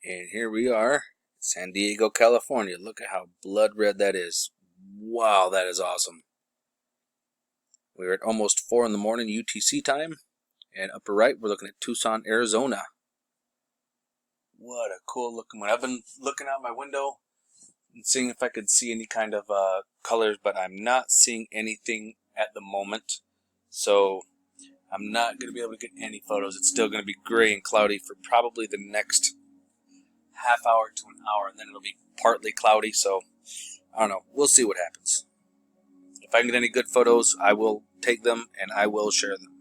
And here we are, San Diego, California. Look at how blood red that is. Wow, that is awesome. We're at almost 4 in the morning UTC time. And upper right, we're looking at Tucson, Arizona. What a cool looking one. I've been looking out my window and seeing if I could see any kind of colors, but I'm not seeing anything at the moment. So I'm not going to be able to get any photos. It's still going to be gray and cloudy for probably the next half hour to an hour, and then it'll be partly cloudy. So I don't know. We'll see what happens. If I can get any good photos, I will take them and I will share them.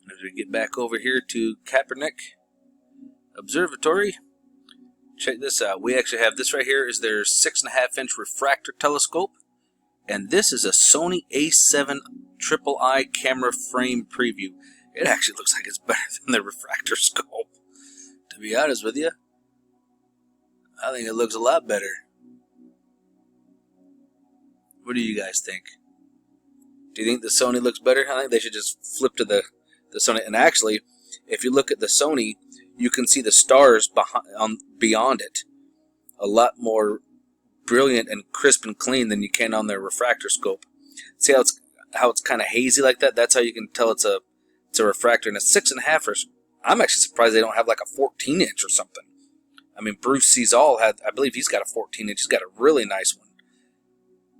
As we get back over here to Griffith Observatory, check this out. We actually have this right here is their 6.5-inch refractor telescope, and this is a Sony A7 triple eye camera frame preview. It actually looks like it's better than the refractor scope. To be honest with you, I think it looks a lot better. What do you guys think? Do you think the Sony looks better? I think they should just flip to the Sony. And actually, if you look at the Sony, you can see the stars beyond it a lot more brilliant and crisp and clean than you can on their refractor scope. See how it's kind of hazy like that? That's how you can tell it's a refractor. And a 6.5. I'm actually surprised they don't have like a 14-inch or something. I mean, Bruce sees all had. I believe he's got a 14-inch. He's got a really nice one.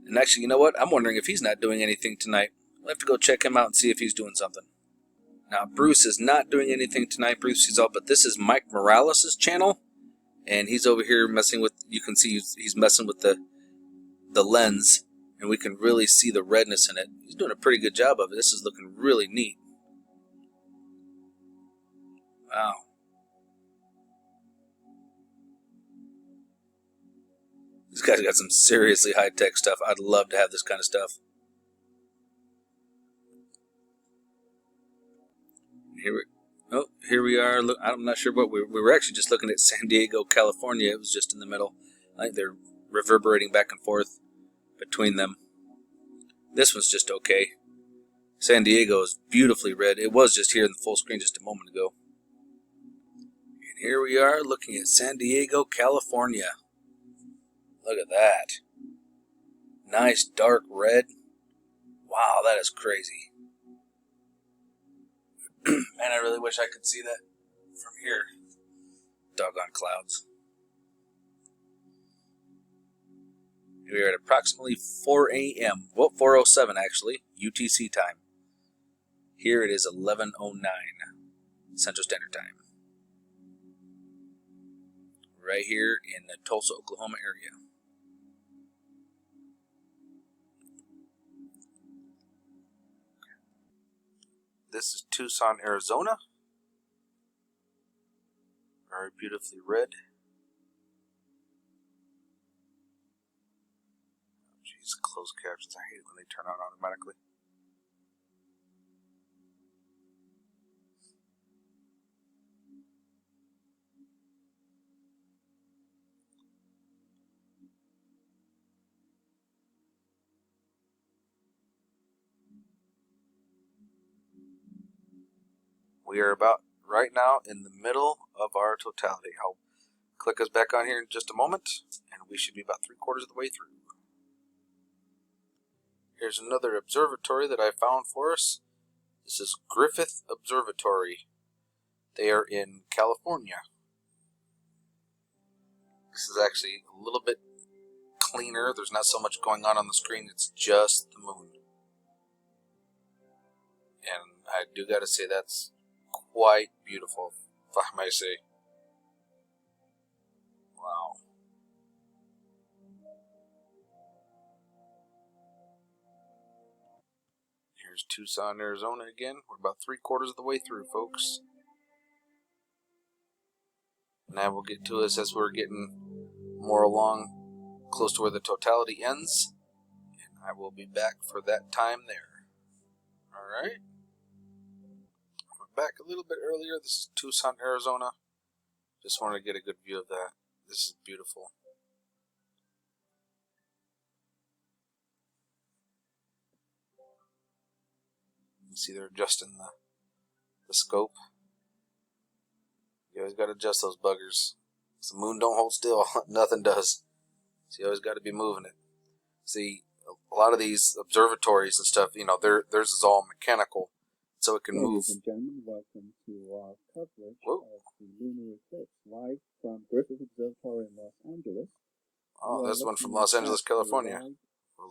And actually, you know what? I'm wondering if he's not doing anything tonight. We'll have to go check him out and see if he's doing something. Now, Bruce is not doing anything tonight. Bruce sees all, but this is Mike Morales' channel, and he's over here messing with. You can see he's messing with the lens, and we can really see the redness in it. He's doing a pretty good job of it. This is looking really neat. Wow. This guy's got some seriously high-tech stuff. I'd love to have this kind of stuff. Here we are. Look, I'm not sure what we were actually just looking at San Diego, California. It was just in the middle. I think they're reverberating back and forth between them. This one's just okay. San Diego is beautifully red. It was just here in the full screen just a moment ago. And here we are looking at San Diego, California. Look at that. Nice dark red. Wow, that is crazy. Man, I really wish I could see that from here. Doggone clouds. We are at approximately 4 a.m. Well, 4:07 actually, UTC time. Here it is 11:09 Central Standard Time. Right here in the Tulsa, Oklahoma area. This is Tucson, Arizona. Very beautifully red. Jeez, closed captions. I hate it when they turn on automatically. We are about right now in the middle of our totality. I'll click us back on here in just a moment, and we should be about 3/4 of the way through. Here's another observatory that I found for us. This is Griffith Observatory. They are in California. This is actually a little bit cleaner. There's not so much going on the screen. It's just the moon. And I do got to say that's quite beautiful, if I may say. Wow. Here's Tucson, Arizona again. We're about 3/4 of the way through, folks. And that will get to us as we're getting more along, close to where the totality ends. And I will be back for that time there. Alright. Back a little bit earlier. This is Tucson, Arizona. Just wanted to get a good view of that. This is beautiful. You see they're adjusting the scope. You always got to adjust those buggers. The moon don't hold still. Nothing does. So you always got to be moving it. See, a lot of these observatories and stuff, you know, theirs is all mechanical, so it can move. Ladies and gentlemen, welcome to our coverage of the lunar eclipse, live from Griffith Observatory in Los Angeles. Oh, that's one from Los Angeles, California.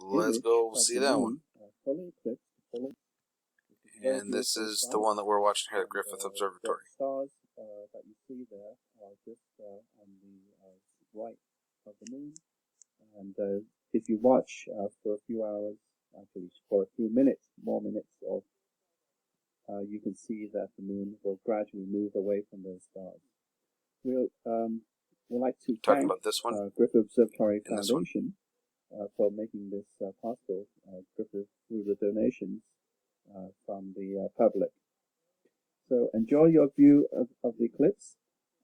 Let's go see that one. Fully eclipsed, and this is the one that we're watching here at Griffith Observatory. The stars that you see there are just on the right of the moon. And if you watch for a few hours, actually for a few minutes, more minutes, of you can see that the moon will gradually move away from those stars. We'd like to thank Griffith Observatory Foundation for making this possible. Griffith through the donations from the public. So enjoy your view of the eclipse,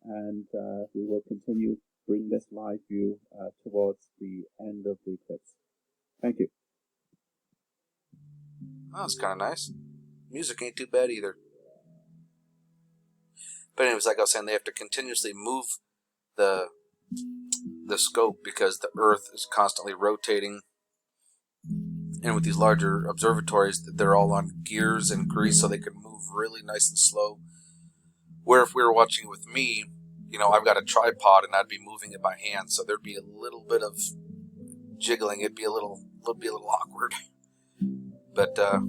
and we will continue bring this live view towards the end of the eclipse. Thank you. Oh, that's kind of nice. Music ain't too bad either. But anyways, like I was saying, they have to continuously move the scope because the Earth is constantly rotating. And with these larger observatories, they're all on gears and grease, so they can move really nice and slow. Where if we were watching with me, you know, I've got a tripod and I'd be moving it by hand, so there'd be a little bit of jiggling. It'd be a little awkward. But I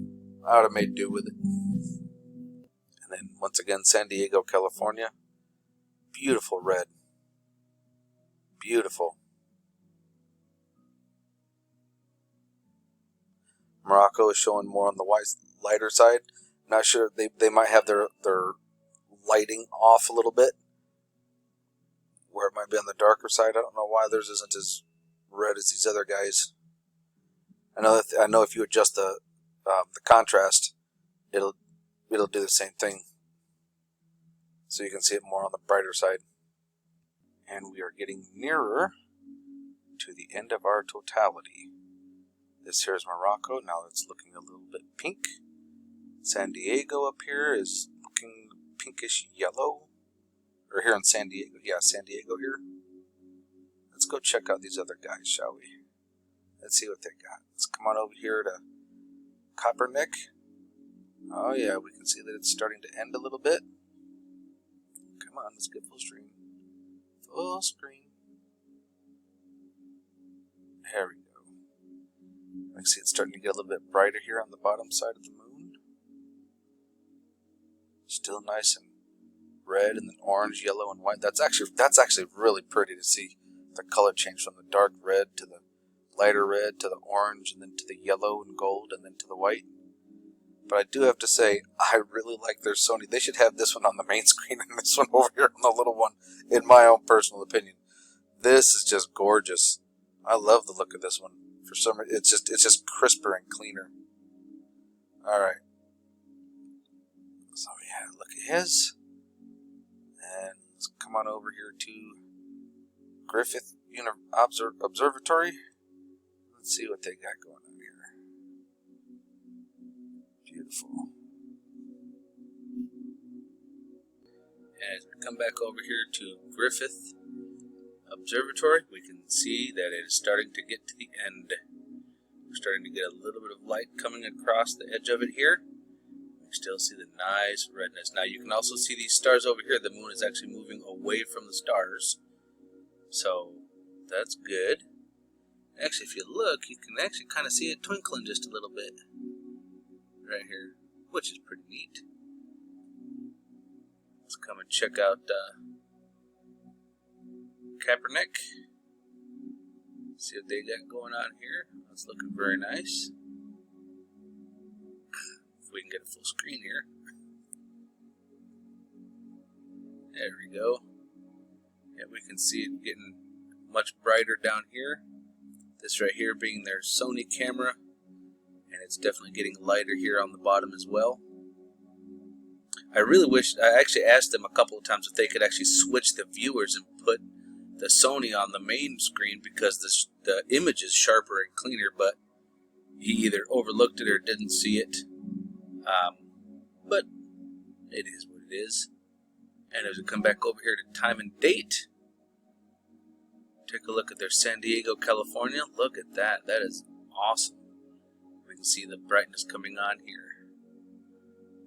would have made do with it. And then once again, San Diego, California. Beautiful red. Beautiful. Morocco is showing more on the lighter side. Not sure, they might have their lighting off a little bit, where it might be on the darker side. I don't know why theirs isn't as red as these other guys. I know if you adjust the contrast, it'll do the same thing, so you can see it more on the brighter side. And we are getting nearer to the end of our totality. This here is Morocco. Now it's looking a little bit pink. San Diego up here is looking pinkish yellow. Or here in San Diego. Yeah, San Diego here. Let's go check out these other guys, shall we? Let's see what they got. Let's come on over here to Copernic. Oh yeah, we can see that it's starting to end a little bit. Come on, let's get full screen. Full screen. There we go. I can see it's starting to get a little bit brighter here on the bottom side of the moon. Still nice and red, and then orange, yellow, and white. That's actually really pretty to see the color change from the dark red to the lighter red to the orange, and then to the yellow and gold, and then to the white. But I do have to say, I really like their Sony. They should have this one on the main screen and this one over here on the little one, in my own personal opinion. This is just gorgeous. I love the look of this one. For some reason, it's just crisper and cleaner. All right. So yeah, look at his. And let's come on over here to Griffith Observatory. Let's see what they got going on here. Beautiful. As we come back over here to Griffith Observatory, we can see that it is starting to get to the end. We're starting to get a little bit of light coming across the edge of it here. We still see the nice redness. Now you can also see these stars over here. The moon is actually moving away from the stars. So that's good. Actually, if you look, you can actually kind of see it twinkling just a little bit. Right here, which is pretty neat. Let's come and check out Copernic. See what they got going on here. That's looking very nice. If we can get a full screen here. There we go. Yeah, we can see it getting much brighter down here. This right here being their Sony camera. And it's definitely getting lighter here on the bottom as well. I really wish, I actually asked them a couple of times if they could actually switch the viewers and put the Sony on the main screen, because the image is sharper and cleaner, but he either overlooked it or didn't see it. But it is what it is. And as we come back over here to time and date, take a look at their San Diego, California. Look at that. That is awesome. We can see the brightness coming on here.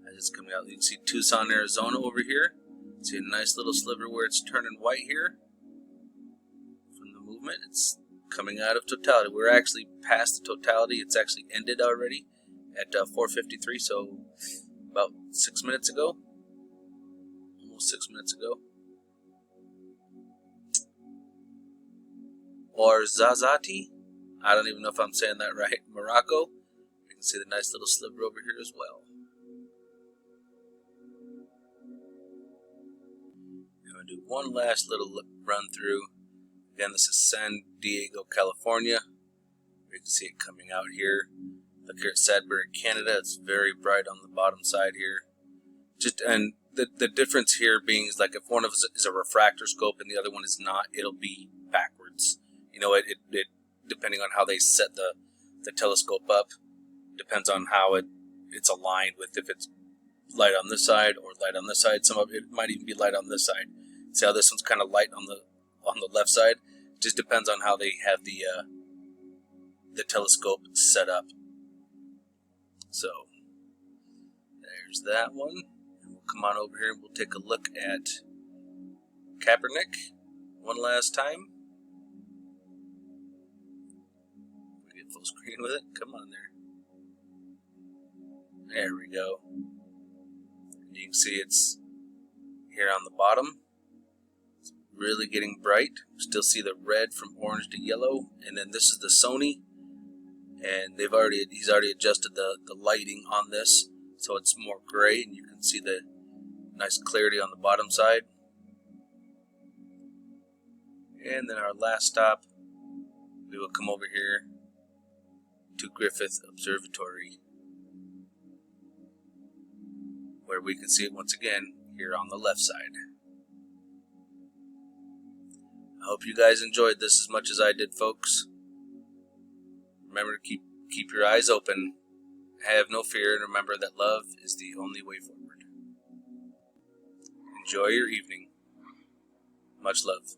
As it's coming out, you can see Tucson, Arizona over here. See a nice little sliver where it's turning white here. From the movement, it's coming out of totality. We're actually past the totality. It's actually ended already at 4:53, so about 6 minutes ago. Almost 6 minutes ago. Or Zazati. I don't even know if I'm saying that right. Morocco. You can see the nice little sliver over here as well. I'm going to do one last little run through. Again, this is San Diego, California. You can see it coming out here. Look here at Sudbury, Canada. It's very bright on the bottom side here. And the difference here being is like if one of us is a refractor scope and the other one is not, it'll be backwards. You know, it depending on how they set the telescope up, depends on how it's aligned with, if it's light on this side or light on this side. Some of it might even be light on this side. See how this one's kind of light on the left side? Just depends on how they have the telescope set up. So there's that one. And we'll come on over here and we'll take a look at Kaepernick one last time. We get full screen with it. Come on there. There we go. You can see it's here on the bottom. It's really getting bright. Still see the red from orange to yellow. And then this is the Sony. And he's already adjusted the lighting on this, so it's more gray, and you can see the nice clarity on the bottom side. And then our last stop, we will come over here to Griffith Observatory, where we can see it once again here on the left side. I hope you guys enjoyed this as much as I did, folks. Remember to keep your eyes open, have no fear, and remember that love is the only way forward. Enjoy your evening. Much love.